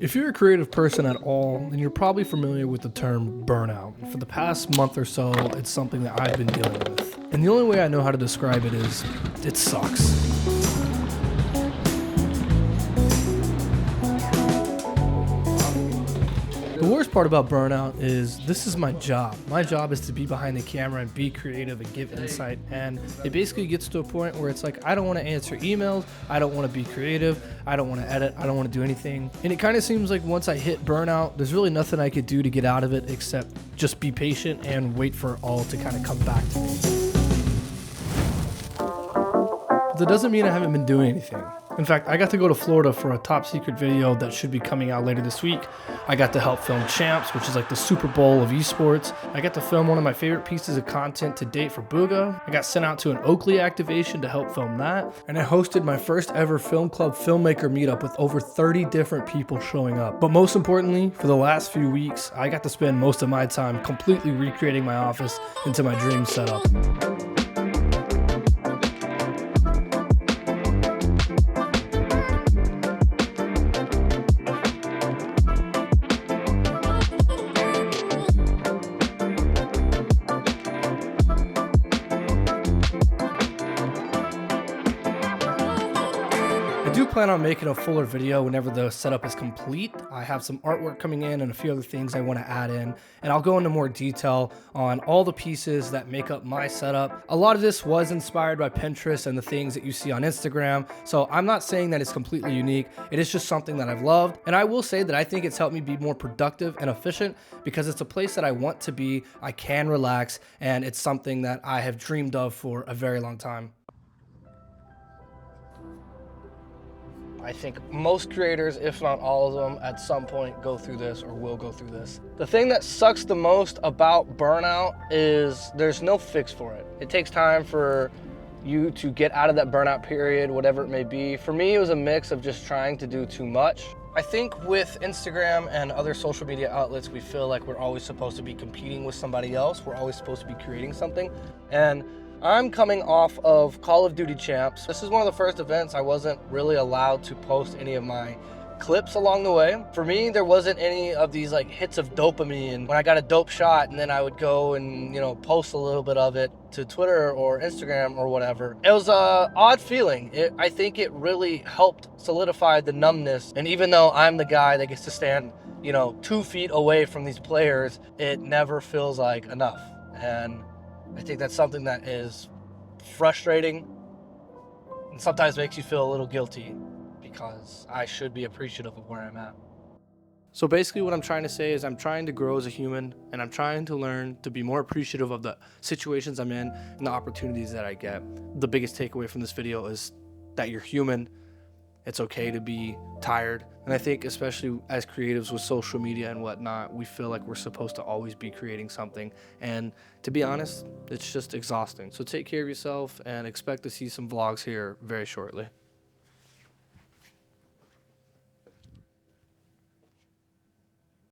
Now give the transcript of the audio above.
If you're a creative person at all, then you're probably familiar with the term burnout. For the past month or so, it's something that I've been dealing with. And the only way I know how to describe it is, it sucks. The worst part about burnout is this is my job. My job is to be behind the camera and be creative and give insight. And it basically gets to a point where it's like, I don't want to answer emails. I don't want to be creative. I don't want to edit. I don't want to do anything. And it kind of seems like once I hit burnout, there's really nothing I could do to get out of it except just be patient and wait for it all to kind of come back to me. But that doesn't mean I haven't been doing anything. In fact, I got to go to Florida for a top secret video that should be coming out later this week. I got to help film Champs, which is like the Super Bowl of esports. I got to film one of my favorite pieces of content to date for Booga. I got sent out to an Oakley activation to help film that. And I hosted my first ever film club filmmaker meetup with over 30 different people showing up. But most importantly, for the last few weeks, I got to spend most of my time completely recreating my office into my dream setup. I do plan on making a fuller video whenever the setup is complete. I have some artwork coming in and a few other things I want to add in, and I'll go into more detail on all the pieces that make up my setup. A lot of this was inspired by Pinterest and the things that you see on Instagram, so I'm not saying that it's completely unique. It is just something that I've loved, and I will say that I think it's helped me be more productive and efficient because it's a place that I want to be, I can relax, and it's something that I have dreamed of for a very long time. I think most creators, if not all of them, at some point go through this or will go through this. The thing that sucks the most about burnout is there's no fix for it. It takes time for you to get out of that burnout period, whatever it may be. For me, it was a mix of just trying to do too much. I think with Instagram and other social media outlets, we feel like we're always supposed to be competing with somebody else. We're always supposed to be creating something. And I'm coming off of Call of Duty Champs. This is one of the first events I wasn't really allowed to post any of my clips along the way. For me, there wasn't any of these like hits of dopamine when I got a dope shot and then I would go and, post a little bit of it to Twitter or Instagram or whatever. It was a odd feeling. I think it really helped solidify the numbness. And even though I'm the guy that gets to stand, 2 feet away from these players, it never feels like enough. And I think that's something that is frustrating and sometimes makes you feel a little guilty because I should be appreciative of where I'm at. So basically what I'm trying to say is I'm trying to grow as a human and I'm trying to learn to be more appreciative of the situations I'm in and the opportunities that I get. The biggest takeaway from this video is that you're human. It's okay to be tired. And I think especially as creatives with social media and whatnot, we feel like we're supposed to always be creating something. And to be honest, it's just exhausting. So take care of yourself and expect to see some vlogs here very shortly.